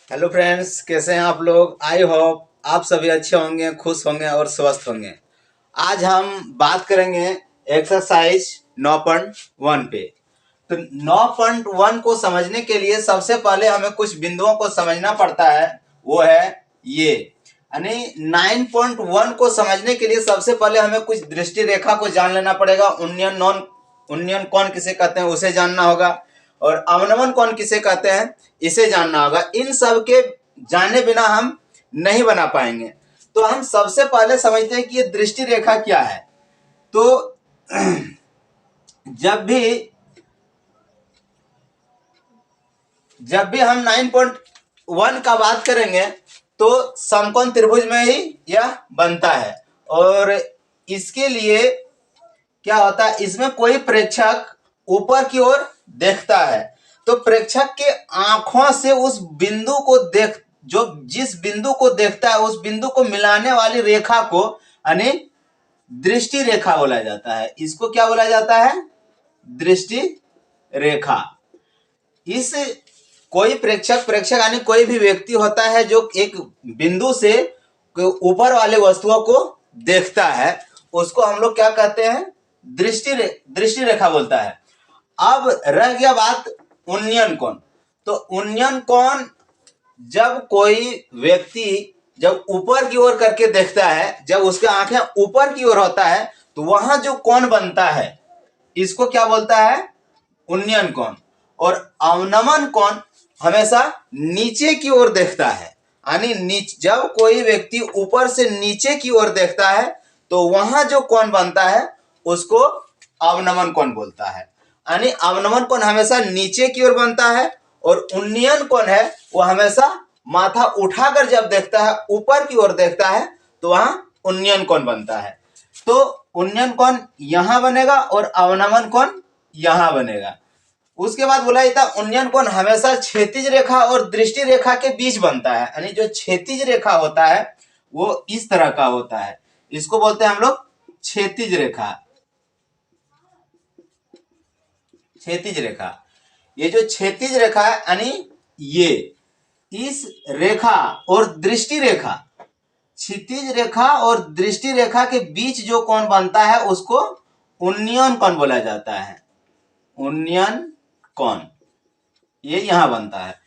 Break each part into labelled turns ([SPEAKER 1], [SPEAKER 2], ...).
[SPEAKER 1] Hello friends, कैसे हैं आप लोग। आई होप आप सभी अच्छे होंगे, खुश होंगे और स्वस्थ होंगे। आज हम बात करेंगे एक्सरसाइज 9.1 पे। तो 9.1 को समझने के लिए सबसे पहले हमें कुछ बिंदुओं को समझना पड़ता है। वो है ये, यानी 9.1 को समझने के लिए सबसे पहले हमें कुछ दृष्टि रेखा को जान लेना पड़ेगा। उन्नयन कौन किसे कहते हैं उसे जानना होगा, और अवनमन कौन किसे कहते हैं इसे जानना होगा। इन सब के जाने बिना हम नहीं बना पाएंगे। तो हम सबसे पहले समझते हैं कि ये दृष्टि रेखा क्या है। तो जब भी हम 9.1 का बात करेंगे तो समकोण त्रिभुज में ही यह बनता है। और इसके लिए क्या होता है, इसमें कोई प्रेक्षक ऊपर की ओर देखता है तो प्रेक्षक के आंखों से उस बिंदु को जिस बिंदु को देखता है उस बिंदु को मिलाने वाली रेखा को यानी दृष्टि रेखा बोला जाता है। इसको क्या बोला जाता है? दृष्टि रेखा। इस कोई प्रेक्षक यानी कोई भी व्यक्ति होता है जो एक बिंदु से ऊपर वाले वस्तुओं को देखता है, उसको हम लोग क्या कहते हैं? दृष्टि रेखा बोलता है। अब रह गया बात उन्नयन कोण। तो उन्नयन कोण जब कोई व्यक्ति जब ऊपर की ओर करके देखता है, जब उसके आंखें ऊपर की ओर होता है तो वहां जो कोण बनता है इसको क्या बोलता है? उन्नयन कोण। और अवनमन कोण हमेशा नीचे की ओर देखता है, यानी जब कोई व्यक्ति ऊपर से नीचे की ओर देखता है तो वहां जो कोण बनता है उसको अवनमन कोण बोलता है। यानी अवनमन कोण हमेशा नीचे की ओर बनता है, और उन्नयन कोण है वो हमेशा माथा उठाकर जब देखता है, ऊपर की ओर देखता है तो वहां उन्नयन कोण बनता है। तो उन्नयन कोण यहां बनेगा और अवनमन कोण यहां बनेगा। उसके बाद बोला जाता है उन्नयन कोण हमेशा क्षैतिज रेखा और दृष्टि रेखा के बीच बनता है। यानी जो क्षैतिज रेखा होता है वो इस तरह का होता है, इसको बोलते हैं हम लोग क्षैतिज रेखा। क्षैतिज रेखा, ये जो क्षैतिज रेखा है यानी ये इस रेखा और दृष्टि रेखा, क्षैतिज रेखा और दृष्टि रेखा के बीच जो कोण बनता है उसको उन्नयन कोण बोला जाता है। उन्नयन कोण ये यहां बनता है।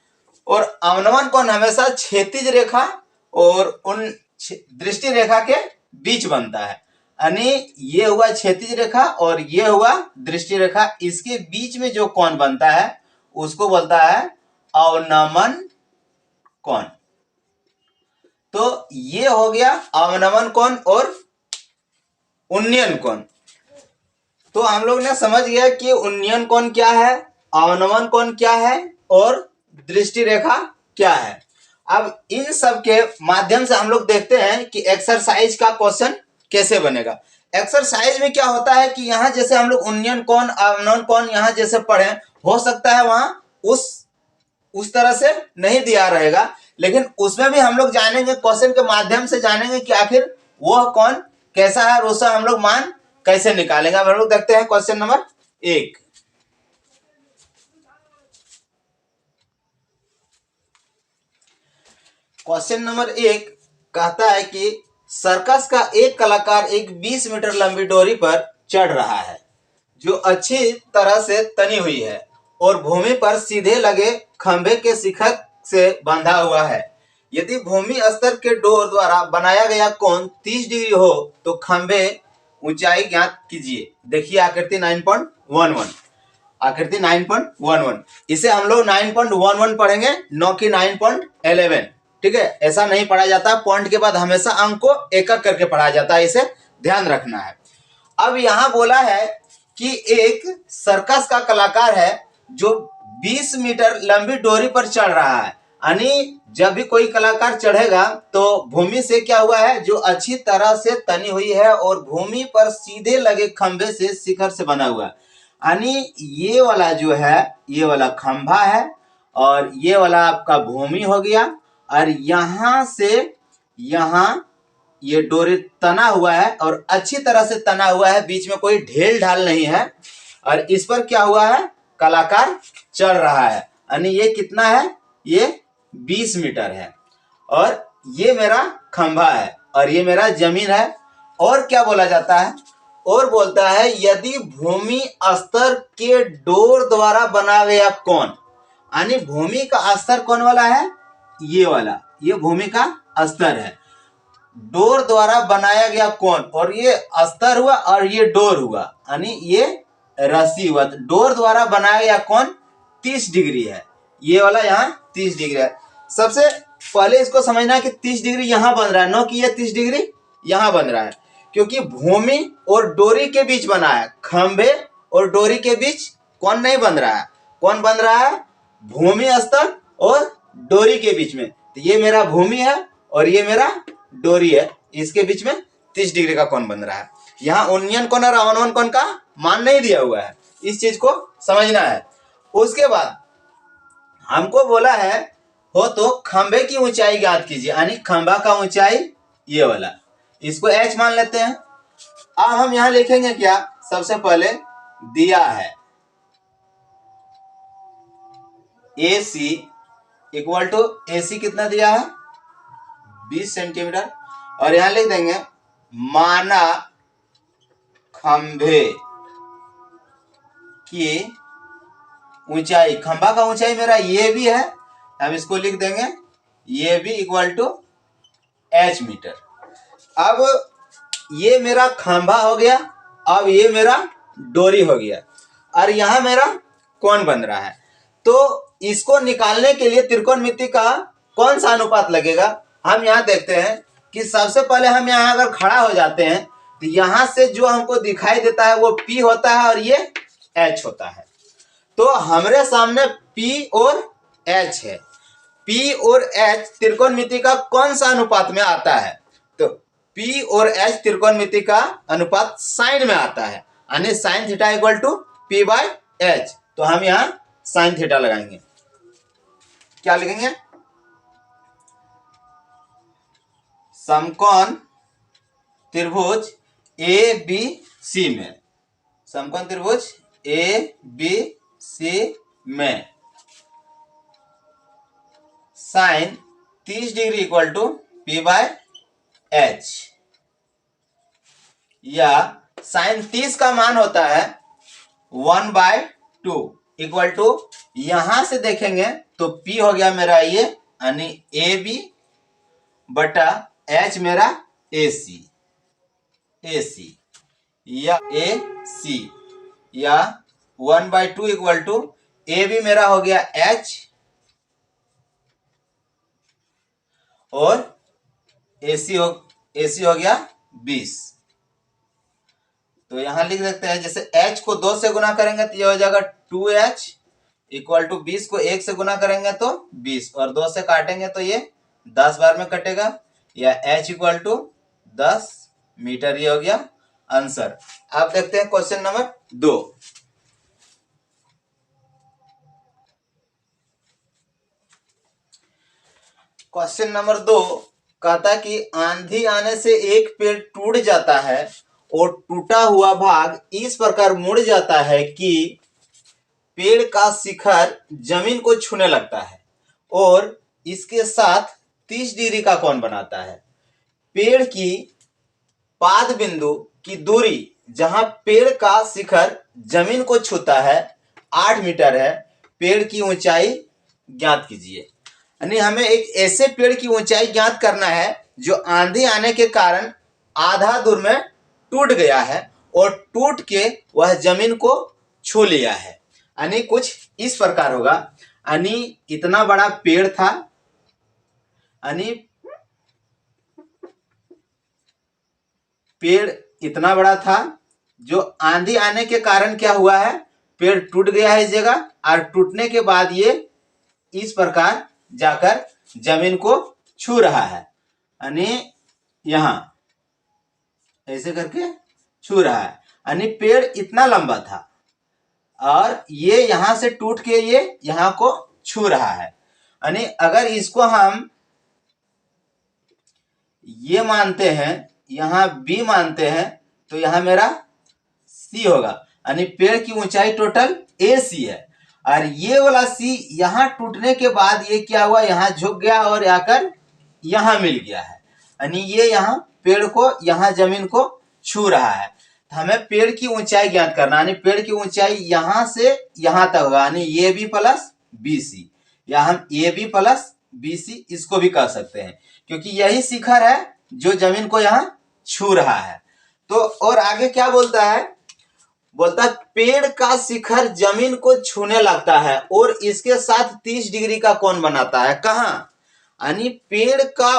[SPEAKER 1] और अवनमन कोण हमेशा क्षैतिज रेखा और उन दृष्टि रेखा के बीच बनता है। यानी ये हुआ क्षैतिज रेखा और ये हुआ दृष्टि रेखा, इसके बीच में जो कोण बनता है उसको बोलता है अवनमन कोण। तो ये हो गया अवनमन कोण और उन्नयन कोण। तो हम लोग ने समझ गया कि उन्नयन कोण क्या है, अवनमन कोण क्या है और दृष्टि रेखा क्या है। अब इन सब के माध्यम से हम लोग देखते हैं कि एक्सरसाइज का क्वेश्चन कैसे बनेगा। एक्सरसाइज में क्या होता है कि यहां जैसे हम लोग उन्नयन कोण अवनमन कोण यहां जैसे पढ़े, हो सकता है वहां उस तरह से नहीं दिया रहेगा, लेकिन उसमें भी हम लोग जानेंगे, क्वेश्चन के माध्यम से जानेंगे कि आखिर वह कोण कैसा है और उससे हम लोग मान कैसे निकालेंगे। अब हम लोग देखते हैं क्वेश्चन नंबर 1। क्वेश्चन नंबर 1 कहता है कि सर्कस का एक कलाकार एक 20 मीटर लंबी डोरी पर चढ़ रहा है जो अच्छी तरह से तनी हुई है और भूमि पर सीधे लगे खंभे के शिखर से बंधा हुआ है। यदि भूमि स्तर के डोर द्वारा बनाया गया कोण 30 डिग्री हो तो खंभे ऊंचाई ज्ञात कीजिए। देखिए आकृति 9.11, आकृति 9.11। इसे हम लोग 9.11 पढ़ेंगे, न कि 9.11। ठीक है, ऐसा नहीं पढ़ा जाता, पॉइंट के बाद हमेशा अंक को एक एक करके पढ़ा जाता है, इसे ध्यान रखना है। अब यहां बोला है कि एक सर्कस का कलाकार है जो 20 मीटर लंबी डोरी पर चढ़ रहा है। यानी जब भी कोई कलाकार चढ़ेगा तो भूमि से क्या हुआ है, जो अच्छी तरह से तनी हुई है और भूमि पर सीधे लगे खंभे से शिखर से बना हुआ है। यानी ये वाला जो है ये वाला खंभा है और ये वाला आपका भूमि हो गया, और यहां से यहां ये डोरी तना हुआ है और अच्छी तरह से तना हुआ है, बीच में कोई ढेल ढाल नहीं है, और इस पर क्या हुआ है, कलाकार चढ़ रहा है। यानी ये कितना है, ये 20 मीटर है और ये मेरा खंभा है और ये मेरा जमीन है। और क्या बोला जाता है, और बोलता है यदि भूमि स्तर के डोर द्वारा बना गया कोण, यानी भूमि का स्तर कौन वाला है, ये वाला, ये भूमि का स्तर है, डोर द्वारा बनाया गया कोण, और ये स्तर हुआ और ये डोर हुआ, यानी ये रस्सी हुआ, तो डोर द्वारा बनाया गया कोण 30 डिग्री है, ये वाला यहाँ 30 डिग्री है। सबसे पहले इसको समझना है कि 30 डिग्री यहाँ बन रहा है, नो कि ये 30 डिग्री यहाँ बन रहा है, क्योंकि भूमि और डोरी के बीच बना है, खंभे और डोरी के बीच कौन नहीं बन रहा है, कौन बन रहा है, भूमि स्तर और डोरी के बीच में। तो ये मेरा भूमि है और ये मेरा डोरी है, इसके बीच में 30 डिग्री का कोण बन रहा है। यहाँ उन्नयन कोण और अवनयन कोण का मान नहीं दिया हुआ है, इस चीज को समझना है। उसके बाद हमको बोला है हो तो खंभे की ऊंचाई ज्ञात कीजिए, यानी खंभा का ऊंचाई ये वाला, इसको h मान लेते हैं। अब हम यहां लिखेंगे क्या, सबसे पहले दिया है AC इक्वल टू AC कितना दिया है 20 सेंटीमीटर, और यहां लिख देंगे माना खंभे की ऊंचाई, खंभा का ऊंचाई मेरा ये भी है, हम इसको लिख देंगे ये भी इक्वल टू h मीटर। अब ये मेरा खंभा हो गया, अब ये मेरा डोरी हो गया, और यहां मेरा कोण बन रहा है। तो इसको निकालने के लिए त्रिकोणमिति का कौन सा अनुपात लगेगा, हम यहां देखते हैं कि सबसे पहले हम यहां अगर खड़ा हो जाते हैं तो यहां से जो हमको दिखाई देता है वो P होता है और ये H होता है। तो हमारे सामने P और H है, P और H त्रिकोणमिति का कौन सा अनुपात में आता है, तो P और H त्रिकोणमिति का अनुपात साइन में आता है, यानी sine theta equal to P by H। तो हम यहां साइन थीटा लगाएंगे, क्या लिखेंगे, समकोण त्रिभुज ABC में, समकोण त्रिभुज ABC में sine 30 degree equal to P by H, या साइन 30 का मान होता है 1/2 इक्वल टू, यहां से देखेंगे तो P हो गया मेरा ये, यानी AB बटा H मेरा AC या AC, या 1/2 इक्वल टू AB मेरा हो गया H और AC हो गया 20। तो यहां लिख सकते हैं, जैसे H को 2 से गुना करेंगे तो ये हो जाएगा 2H इक्वल टू 20 को 1 से गुना करेंगे तो 20, और 2 से काटेंगे तो ये 10 बार में कटेगा, या H इक्वल टू 10 मीटर, ये हो गया आंसर। आप देखते हैं क्वेश्चन नंबर 2। क्वेश्चन नंबर 2 कहता कि आंधी आने से एक पेड़ टूट जाता है और टूटा हुआ भाग इस प्रकार मुड़ जाता है कि पेड़ का शिखर जमीन को छूने लगता है और इसके साथ 30 डिग्री का कोण बनाता है। पेड़ की पाद बिंदु की दूरी जहां पेड़ का शिखर जमीन को छूता है 8 मीटर है, पेड़ की ऊंचाई ज्ञात कीजिए। यानी हमें एक ऐसे पेड़ की ऊंचाई ज्ञात करना है जो आंधी आने के कारण आधा दूर में टूट गया है और टूट के वह जमीन को छू लिया है। यानी कुछ इस प्रकार होगा, यानी इतना बड़ा पेड़ था, यानी पेड़ इतना बड़ा था जो आंधी आने के कारण क्या हुआ है, पेड़ टूट गया है इस जगह, और टूटने के बाद ये इस प्रकार जाकर जमीन को छू रहा है, यानी यहां ऐसे करके छू रहा है। यानी पेड़ इतना लंबा था और ये यहां से टूट के ये यहां को छू रहा है। यानी अगर इसको हम ये मानते हैं, यहां B मानते हैं, तो यहां मेरा C होगा। यानी पेड़ की ऊंचाई टोटल AC है। और ये वाला सी यहाँ टूटने के बाद ये क्या हुआ, यहाँ झुक गया और आकर यहाँ मिल गया है, यानी ये यहाँ पेड़ को, यहाँ जमीन को छू रहा है। तो हमें पेड़ की ऊंचाई ज्ञात करना, यानी पेड़ की ऊंचाई यहाँ से यहाँ तक होगा, यानी A B plus B C, या हम A B plus B C इसको भी कह सकते हैं, क्योंकि यही शिखर है जो जमीन को यहाँ छू रहा है। तो और आगे क्या बोलता है, बोलता है पेड़ का शिखर जमीन को छूने लगता है और इसके साथ 30 डिग्री का कोण बनाता है। कहाँ, यानी पेड़ का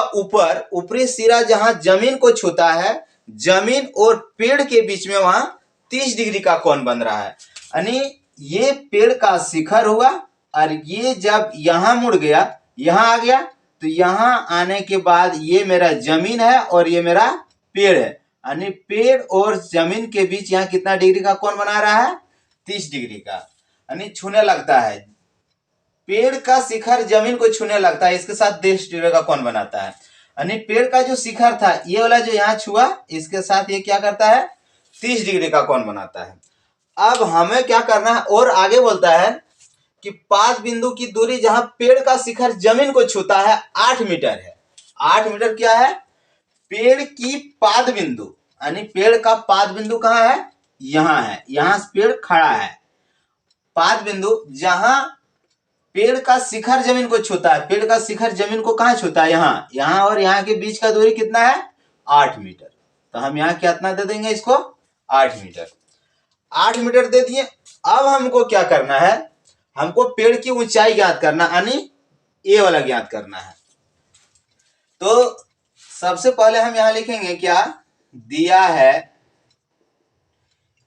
[SPEAKER 1] ऊपरी सिरा जहां जमीन को छूता है, जमीन और पेड़ के बीच में वहां 30 डिग्री का कोण बन रहा है। यानी ये पेड़ का शिखर हुआ और ये जब यहां मुड़ गया, यहां आ गया, तो यहां आने के बाद ये मेरा जमीन है और ये मेरा पेड़ है, यानी पेड़ और जमीन के बीच यहाँ कितना डिग्री का कोण बना रहा है, 30 डिग्री का, यानी छूने लगता है। पेड़ का शिखर जमीन को छूने लगता है, इसके साथ 30 डिग्री का कोण बनाता है, यानी पेड़ का जो शिखर था ये वाला जो यहाँ छुआ, इसके साथ ये क्या करता है, 30 डिग्री का कोण बनाता है। अब हमें क्या करना है, और आगे बोलता है कि पाद बिंदु की दूरी जहां पेड़ का शिखर जमीन को छूता है 8 मीटर है। 8 मीटर क्या है, पेड़ की पाद बिंदु, यानी पेड़ का पाद बिंदु कहाँ है, यहां है, यहां पेड़ खड़ा है। पाद बिंदु जहां पेड़ का शिखर जमीन को छूता है, पेड़ का शिखर जमीन को कहां छूता है, यहाँ, यहाँ और यहाँ के बीच का दूरी कितना है, 8 मीटर। तो हम यहाँ कितना दे देंगे इसको, 8 मीटर। 8 मीटर दे दिए। अब हमको क्या करना है, हमको पेड़ की ऊंचाई ज्ञात करना, यानी ए वाला ज्ञात करना है। तो सबसे पहले हम यहां लिखेंगे क्या, दिया है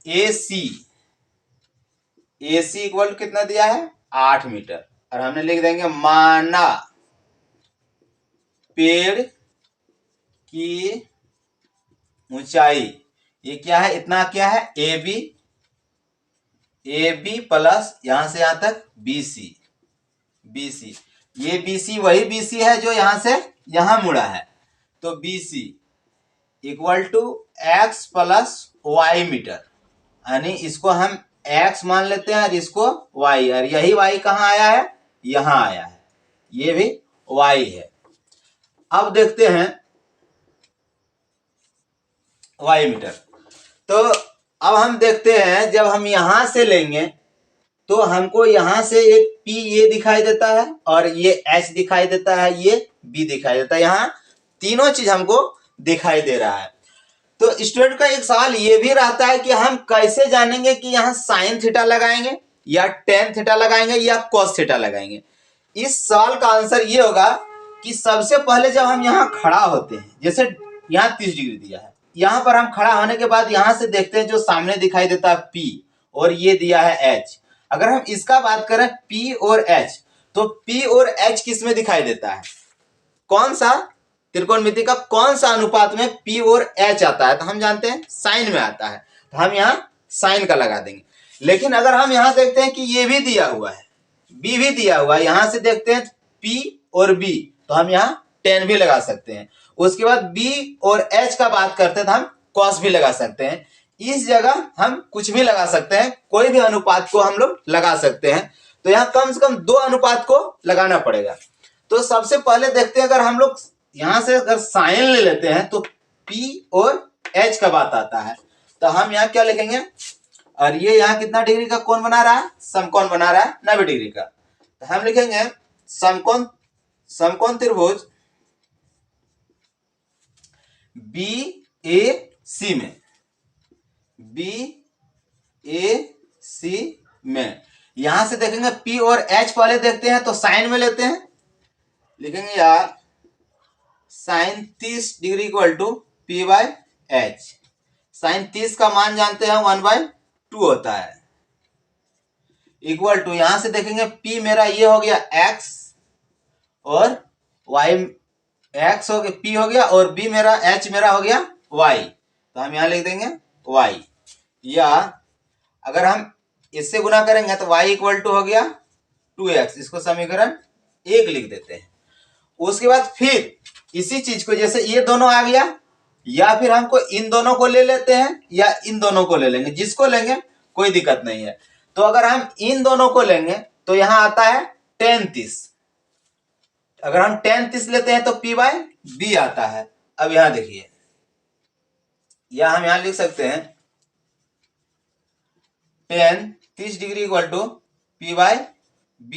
[SPEAKER 1] ए सी, ए सी इक्वल कितना दिया है, 8 मीटर, और हमने लिख देंगे माना पेड़ की ऊंचाई, ये क्या है, इतना क्या है, ए बी प्लस यहां से यहां तक बी सी, ये बी सी वही बी सी है जो यहां से यहां मुड़ा है, तो B C equal to x plus y meter, यानी इसको हम x मान लेते हैं और इसको y, और यही y कहाँ आया है, यहां आया है, ये भी y है। अब देखते हैं y मीटर। तो अब हम देखते हैं, जब हम यहां से लेंगे तो हमको यहां से एक p ये दिखाई देता है और ये h दिखाई देता है, ये b दिखाई देता है, यहाँ तीनों चीज हमको दिखाई दे रहा है। तो स्टूडेंट का एक सवाल ये भी रहता है कि हम कैसे जानेंगे कि यहाँ साइन थीटा लगाएंगे या टेन थीटा लगाएंगे या कॉस थीटा लगाएंगे। इस सवाल का आंसर ये होगा कि सबसे पहले जब हम यहाँ खड़ा होते हैं, जैसे यहाँ 30 डिग्री दिया है, यहाँ पर हम खड़ा होने के बाद यहाँ से देखते हैं जो सामने दिखाई देता है P और ये दिया है H। अगर हम इसका बात करें P और H, तो P और H किस में दिखाई देता है, कौन सा त्रिकोणमिति का कौन सा अनुपात में P और H आता है, तो हम जानते हैं साइन में आता है, तो हम यहाँ साइन का लगा देंगे। लेकिन अगर हम यहाँ देखते हैं कि ये भी दिया हुआ है, B भी दिया हुआ है, यहाँ से देखते हैं P और B, तो हम यहाँ टेन भी लगा सकते हैं। उसके बाद B और H का बात करते हैं तो हम कॉस भी लगा सकते हैं। इस जगह हम कुछ भी लगा सकते हैं, कोई भी अनुपात को हम लोग लगा सकते हैं। तो यहाँ कम से कम 2 अनुपात को लगाना पड़ेगा। तो सबसे पहले देखते हैं, अगर हम लोग यहां से अगर साइन ले लेते हैं तो P और H का बात आता है, तो हम यहाँ क्या लिखेंगे, और ये यहाँ कितना डिग्री का कोण बना रहा है, समकोण बना रहा है 90 डिग्री का, तो हम लिखेंगे समकोण त्रिभुज BAC में यहां से देखेंगे P और H पहले देखते हैं, तो साइन में लेते हैं, लिखेंगे यार sine 30 degree equal to P by H। Sine 30 का मान जानते हैं 1/2 होता है, इक्वल टू यहां से देखेंगे P मेरा ये हो गया X और Y X हो गया, P हो गया, और B मेरा H मेरा हो गया Y, तो हम यहां लिख देंगे Y, या अगर हम इससे गुना करेंगे तो Y इक्वल टू हो गया 2x, इसको समीकरण 1 लिख देते हैं। उसके बाद फिर इसी चीज को, जैसे ये दोनों आ गया, या फिर हमको इन दोनों को ले लेते हैं या इन दोनों को ले लेंगे, जिसको लेंगे कोई दिक्कत नहीं है। तो अगर हम इन दोनों को लेंगे तो यहाँ आता है tan 30। अगर हम tan 30 लेते हैं तो P बाय B आता है। अब यहां देखिए, या हम यहां लिख सकते हैं tan 30 degree equal to P by B।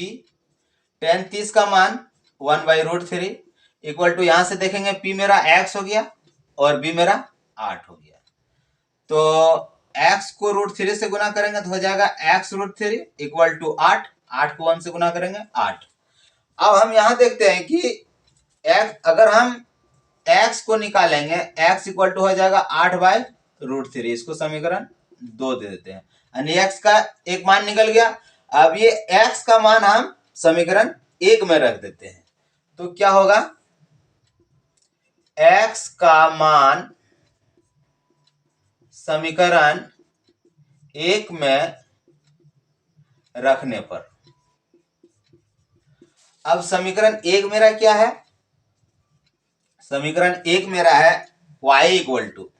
[SPEAKER 1] tan 30 का मान 1/√3 इक्वल टू, यहां से देखेंगे P मेरा x हो गया और B मेरा 8 हो गया। तो x को √3 से गुना करेंगे तो हो जाएगा x√3 इक्वल टू 8। 8 को 1 से गुना करेंगे 8। अब हम यहां देखते हैं कि x, अगर हम x को निकालेंगे, x इक्वल टू हो जाएगा 8/√3। इसको समीकरण 2 दे देते हैं, यानी x का एक मान निकल गया। अब ये x का मान हम समीकरण 1 में रख देते हैं, तो क्या होगा, x का मान समीकरण 1 में रखने पर, अब समीकरण 1 मेरा क्या है, समीकरण 1 मेरा है y इक्वल टू,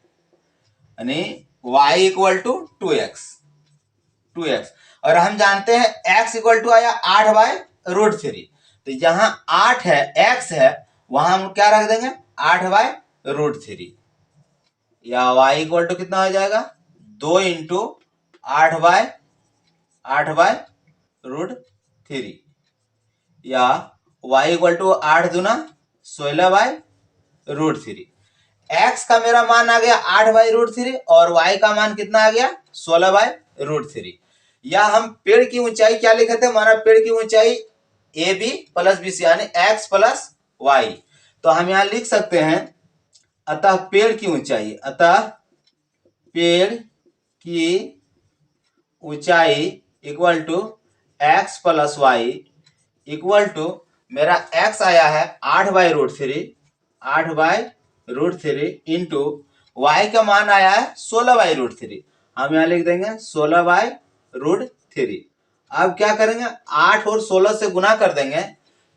[SPEAKER 1] यानी y इक्वल टू 2x। और हम जानते हैं x इक्वल टू आया 8/√3। तो जहां 8 है, x है, वहां हम क्या रख देंगे 8/√3, या y इक्वल टू कितना हो जाएगा 2 इंटू 8/√3, या y इक्वल टू 8 दूना 16/√3। x का मेरा मान आ गया 8/√3 और y का मान कितना आ गया 16/√3। या हम पेड़ की ऊंचाई क्या लिखे थे, हमारा पेड़ की ऊंचाई AB प्लस BC यानी x प्लस y। तो हम यहां लिख सकते हैं, अतः पेड़ की ऊंचाई, अतः पेड़ की ऊंचाई equal to x plus y equal to, मेरा x आया है 8/√3 इंटू y का मान आया है 16/√3। हम यहां लिख देंगे 16/√3। अब क्या करेंगे, 8 और 16 से गुना कर देंगे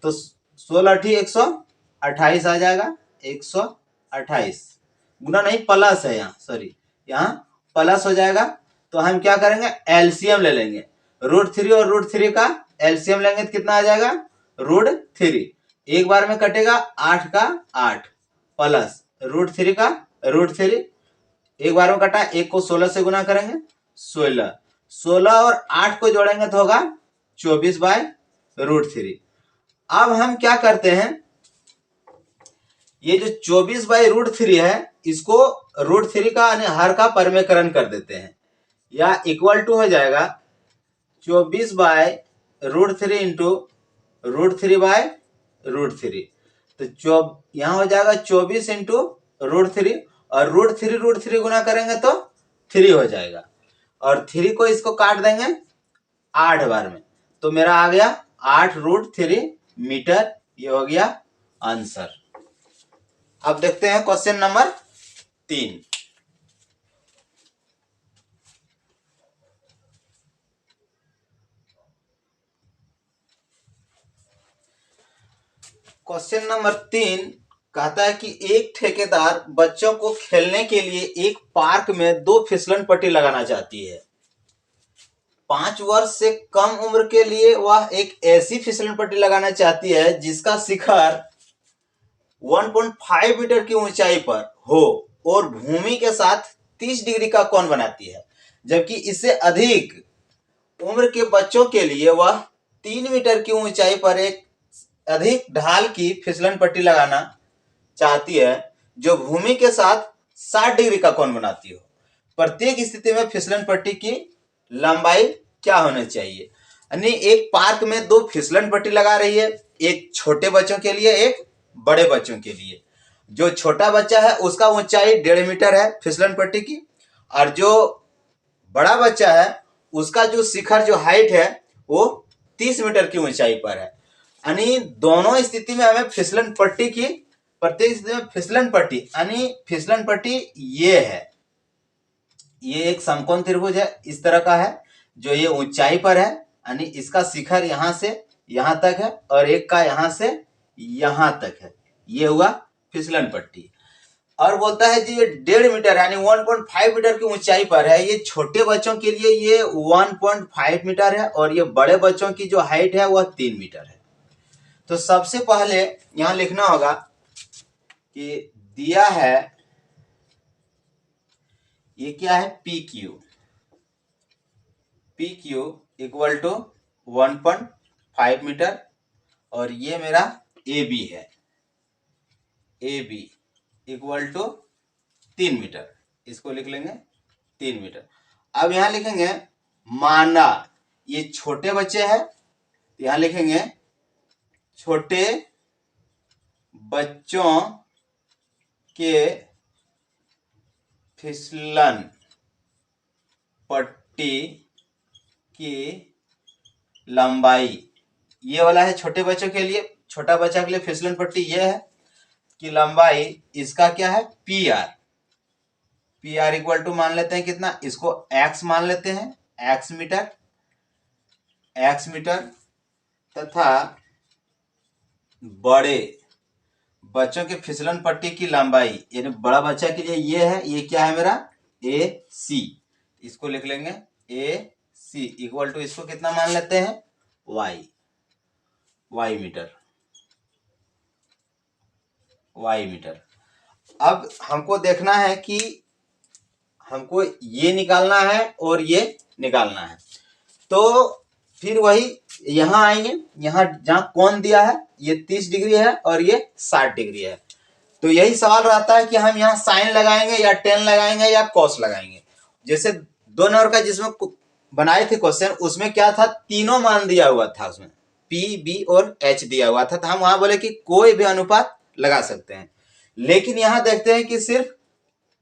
[SPEAKER 1] तो 16 128 आ जाएगा। 128 गुना नहीं, प्लस है यहाँ, सॉरी, यहाँ प्लस हो जाएगा। तो हम क्या करेंगे, एलसीएम ले लेंगे। √3 और √3 का एलसीएम लेंगे तो कितना आ जाएगा √3। एक बार में कटेगा 8 का 8 प्लस √3 का √3, एक बार में कटा, एक को 16 से गुना करेंगे 16, 16 और 8 को जोड़ेंगे तो होगा 24/√3। अब हम क्या करते हैं, ये जो 24/√3 है, इसको √3 का हर का परमेकरण कर देते हैं, या इक्वल टू हो जाएगा 24/√3 इंटू √3/√3। तो यहां हो जाएगा 24 इंटू √3, और √3 गुना करेंगे तो 3 हो जाएगा, और 3 को इसको काट देंगे 8 बार में, तो मेरा आ गया 8√3 मीटर। ये हो गया आंसर। अब देखते हैं क्वेश्चन नंबर 3। क्वेश्चन नंबर 3 कहता है कि एक ठेकेदार बच्चों को खेलने के लिए एक पार्क में 2 फिसलन पट्टी लगाना चाहती है। 5 वर्ष से कम उम्र के लिए वह एक ऐसी फिसलन पट्टी लगाना चाहती है जिसका शिखर 1.5 मीटर की ऊंचाई पर हो और भूमि के साथ 30 डिग्री का कोण बनाती है, जबकि इससे अधिक उम्र के बच्चों के लिए वह 3 मीटर की ऊंचाई पर एक अधिक ढाल की फिसलन पट्टी लगाना चाहती है जो भूमि के साथ 60 डिग्री का कोण बनाती हो। प्रत्येक स्थिति में फिसलन पट्टी की लंबाई क्या होनी चाहिए। यानी एक पार्क में 2 फिसलन पट्टी लगा रही है, एक छोटे बच्चों के लिए, एक बड़े बच्चों के लिए। जो छोटा बच्चा है उसका ऊंचाई 1.5 मीटर है फिसलन पट्टी की, और जो बड़ा बच्चा है उसका जो शिखर, जो हाइट है, वो 30 मीटर की ऊंचाई पर है। यानी दोनों स्थिति में हमें फिसलन पट्टी की, प्रत्येक स्थिति में फिसलन पट्टी, यानी फिसलन पट्टी ये है, ये एक समकोण त्रिभुज है इस तरह का है, जो ये ऊंचाई पर है, यानी इसका शिखर यहां से यहां तक है और एक का यहां से यहां तक है, ये हुआ फिसलन पट्टी। और बोलता है जी ये 1.5 मीटर यानी 1.5 मीटर की ऊंचाई पर है। ये छोटे बच्चों के लिए ये 1.5 मीटर है और ये बड़े बच्चों की जो हाइट है वह 3 मीटर है। तो सबसे पहले यहां लिखना होगा कि दिया है, ये क्या है, P Q equal to 1.5 meter और ये मेरा ए बी है, A B equal to 3 meter, इसको लिख लेंगे 3 मीटर। अब यहां लिखेंगे माना ये छोटे बच्चे हैं, यहां लिखेंगे छोटे बच्चों के फिसलन पट्टी की लंबाई, ये वाला है छोटे बच्चों के लिए, छोटा बच्चा के लिए फिसलन पट्टी ये है कि लंबाई इसका क्या है, पी आर इक्वल टू मान लेते हैं कितना, इसको एक्स मान लेते हैं, एक्स मीटर तथा बड़े बच्चों के फिसलन पट्टी की लंबाई यानी बड़ा बच्चा के लिए ये है, ये क्या है मेरा ए सी, इसको लिख लेंगे ए सी इक्वल टू इसको कितना मान लेते हैं, वाई मीटर। अब हमको देखना है कि हमको ये निकालना है और ये निकालना है, तो फिर वही यहां आएंगे, यहां जहां कोण दिया है ये 30 डिग्री है और ये 60 डिग्री है, तो यही सवाल रहता है कि हम यहाँ साइन लगाएंगे या टेन लगाएंगे या कॉस लगाएंगे। जैसे 2 नंबर का जिसमें बनाए थे क्वेश्चन, उसमें क्या था, तीनों मान दिया हुआ था, उसमें पी बी और एच दिया हुआ था, तो हम वहां बोले कि कोई भी अनुपात लगा सकते हैं। लेकिन यहां देखते हैं कि सिर्फ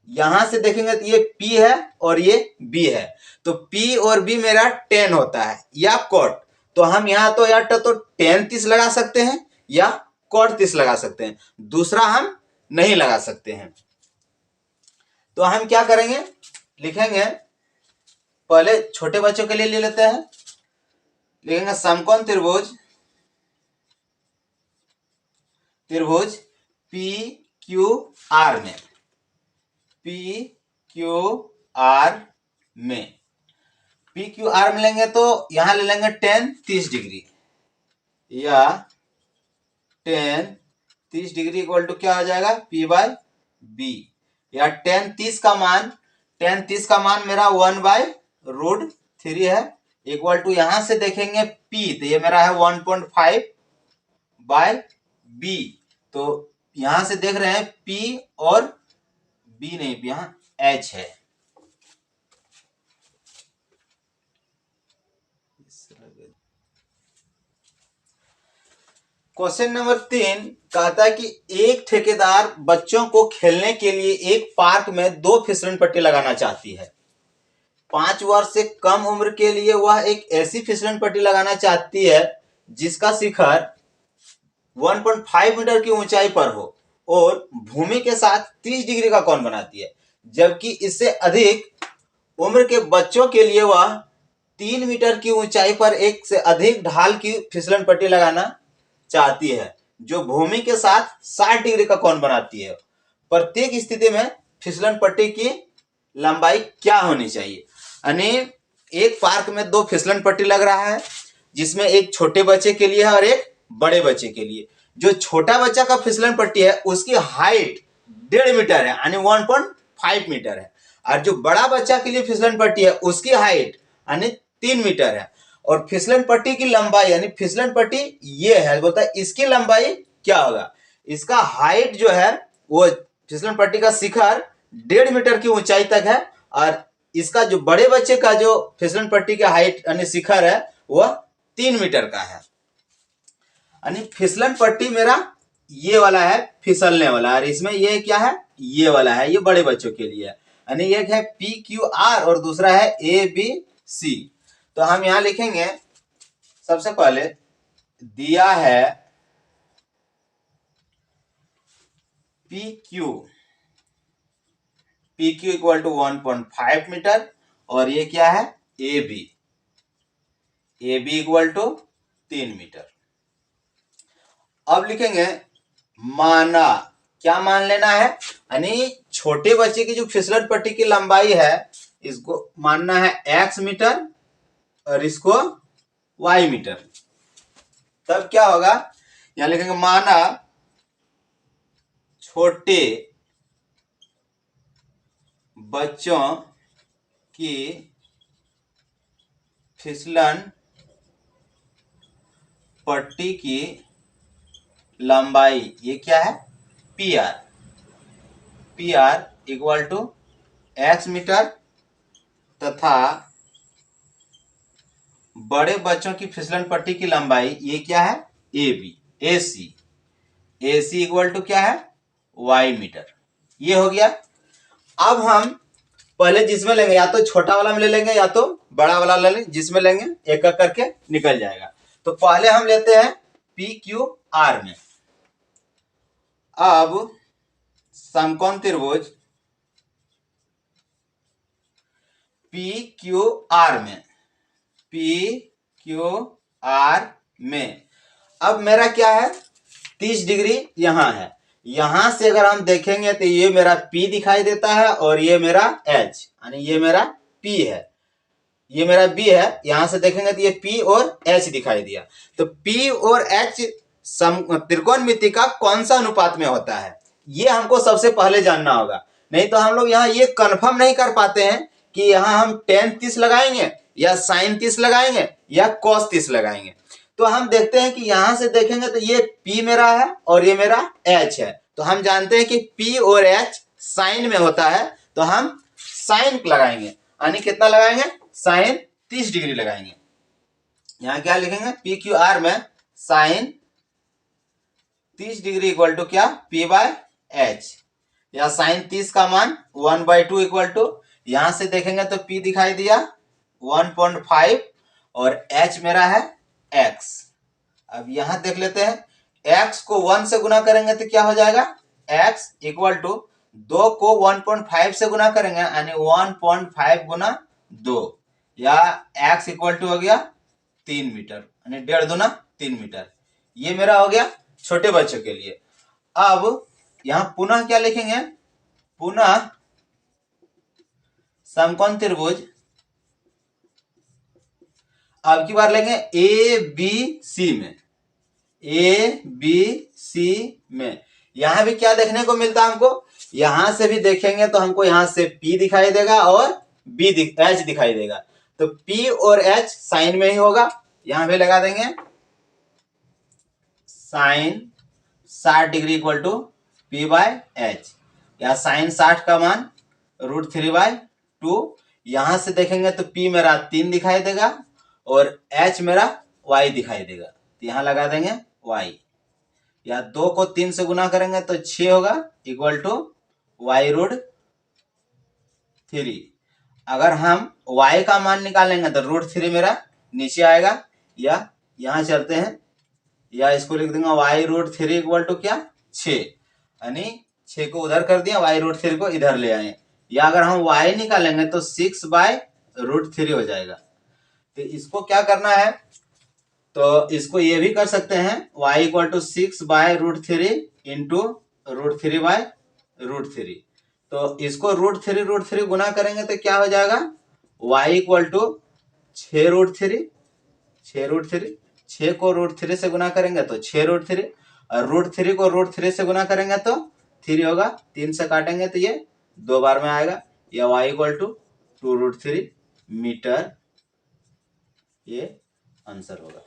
[SPEAKER 1] यहां से देखेंगे तो ये P है और ये B है, तो P और B मेरा 10 होता है या कॉट, तो हम यहां तो या तो 10 30 लगा सकते हैं या कॉट 30 लगा सकते हैं, दूसरा हम नहीं लगा सकते हैं। तो हम क्या करेंगे, लिखेंगे पहले छोटे बच्चों के लिए ले लेते हैं, लिखेंगे समकोण त्रिभुज पी क्यू आर में, पी क्यू आर में लेंगे तो यहां ले लेंगे 10 30 डिग्री या 10 30 डिग्री इक्वल टू क्या हो जाएगा, P बाय बी, या 10 30 का मान मेरा 1/√3 है इक्वल टू यहां से देखेंगे P, तो ये मेरा है 1.5 बाय बी, तो यहां से देख रहे हैं P और B नहीं, यहां H है। क्वेश्चन नंबर 3 कहता है कि एक ठेकेदार बच्चों को खेलने के लिए एक पार्क में 2 फिसलन पट्टी लगाना चाहती है। 5 वर्ष से कम उम्र के लिए वह एक ऐसी फिसलन पट्टी लगाना चाहती है जिसका शिखर 1.5 मीटर की ऊंचाई पर हो और भूमि के साथ 30 डिग्री का कोण बनाती है, जबकि इससे अधिक उम्र के बच्चों के लिए वह 3 मीटर की ऊंचाई पर एक से अधिक ढाल की फिसलन पट्टी लगाना चाहती है जो भूमि के साथ 60 डिग्री का कोण बनाती है। प्रत्येक स्थिति में फिसलन पट्टी की लंबाई क्या होनी चाहिए, यानी एक पार्क में 2 फिसलन पट्टी लग रहा है जिसमें एक छोटे बच्चे के लिए है और एक बड़े बच्चे के लिए। जो छोटा बच्चा का फिसलन पट्टी है उसकी हाइट 1.5 मीटर है यानी 1.5 मीटर है, और जो बड़ा बच्चा के लिए फिसलन पट्टी है उसकी हाइट यानी 3 मीटर है, और फिसलन पट्टी की लंबाई यानी फिसलन पट्टी ये है, बोलता है इसकी लंबाई क्या होगा, इसका हाइट जो है वो फिसलन पट्टी का शिखर 1.5 मीटर की ऊंचाई तक है, और इसका जो बड़े बच्चे का जो फिसलन पट्टी का हाइट यानी शिखर है वह 3 मीटर का है। यानी फिसलन पट्टी मेरा ये वाला है फिसलने वाला, और इसमें ये क्या है, ये वाला है, ये बड़े बच्चों के लिए है, यानी एक है पी क्यू आर और दूसरा है ए बी सी। तो हम यहां लिखेंगे सबसे पहले दिया है P Q equal to 1.5 meter और ये क्या है A B equal to 3 meter. अब लिखेंगे माना क्या मान लेना है, यानी छोटे बच्चे की जो फिसलन पट्टी की लंबाई है इसको मानना है x मीटर और इसको y मीटर। तब क्या होगा, यहां लिखेंगे माना छोटे बच्चों की फिसलन पट्टी की लंबाई, ये क्या है, PR। PR equal to x meter तथा बड़े बच्चों की फिसलन पट्टी की लंबाई ये क्या है, AC। AC इक्वल टू क्या है, y मीटर। ये हो गया। अब हम पहले जिसमें लेंगे, या तो छोटा वाला में ले लेंगे या तो बड़ा वाला ले लेंगे, जिसमें लेंगे एक एक करके निकल जाएगा। तो पहले हम लेते हैं PQR में। अब समकोण त्रिभुज PQR में अब मेरा क्या है, 30 डिग्री यहां है। यहां से अगर हम देखेंगे तो ये मेरा P दिखाई देता है और ये मेरा H, यानी ये मेरा P है, ये मेरा B है। यहां से देखेंगे तो ये P और H दिखाई दिया। तो P और H त्रिकोणमिति का कौन सा अनुपात में होता है, ये हमको सबसे पहले जानना होगा। नहीं तो हम लोग यहाँ ये कंफर्म नहीं कर पाते हैं कि यहाँ हम tan 30 लगाएंगे या sin 30 लगाएंगे या cos 30 लगाएंगे। तो हम देखते हैं कि यहां से देखेंगे तो ये P मेरा है और ये मेरा H है। तो हम जानते हैं कि P और H साइन में होता है, तो हम साइन लगाएंगे, यानी कितना लगाएंगे, साइन 30 डिग्री लगाएंगे। यहां क्या लिखेंगे, PQR में साइन 30 डिग्री इक्वल टू क्या, P/H, या साइन 30 का मान 1/2 इक्वल टू, यहां से देखेंगे तो P दिखाई दिया 1.5 और H मेरा है X। अब यहां देख लेते हैं, X को 1 से गुना करेंगे तो क्या हो जाएगा, X इक्वल टू 2 को 1.5 से गुना करेंगे, यानी 1.5 गुना 2, या X इक्वल टू हो गया 3 मीटर, यानी 1.5 दूना 3 मीटर। ये मेरा हो गया छोटे बच्चों के लिए। अब यहां पुनः क्या लिखेंगे, पुनः समकोण त्रिभुज अब की बार लेंगे ABC में। यहां भी क्या देखने को मिलता है हमको, यहां से भी देखेंगे तो हमको यहां से P दिखाई देगा और H दिखाई देगा। तो P और H साइन में ही होगा, यहां भी लगा देंगे sign 60 degree equal to P/H, या साइन 60 का मान √3/2। यहां से देखेंगे तो P मेरा 3 दिखाई देगा और H मेरा Y दिखाई देगा, तो यहां लगा देंगे Y, या 2 को 3 से गुना करेंगे तो 6 होगा इक्वल टू Y√3। अगर हम Y का मान निकालेंगे तो √3 मेरा नीचे आएगा, या यहां चलते हैं, या इसको लिख देंगे Y√3 इक्वल टू क्या, 6, यानी 6 को उधर कर दिया, Y√3 को इधर ले आए। या अगर हम Y निकालेंगे तो 6/√3 हो जाएगा। तो इसको क्या करना है, तो इसको ये भी कर सकते हैं, Y इक्वल टू 6/√3 इंटू √3/√3। तो इसको √3 गुना करेंगे तो क्या हो जाएगा, Y इक्वल टू 6√3, 6 को √3 से गुना करेंगे तो 6√3, और √3 को √3 से गुना करेंगे तो 3 होगा, 3 से काटेंगे तो ये 2 बार में आएगा, या Y इक्वल टू 2√3 मीटर, ये आंसर होगा।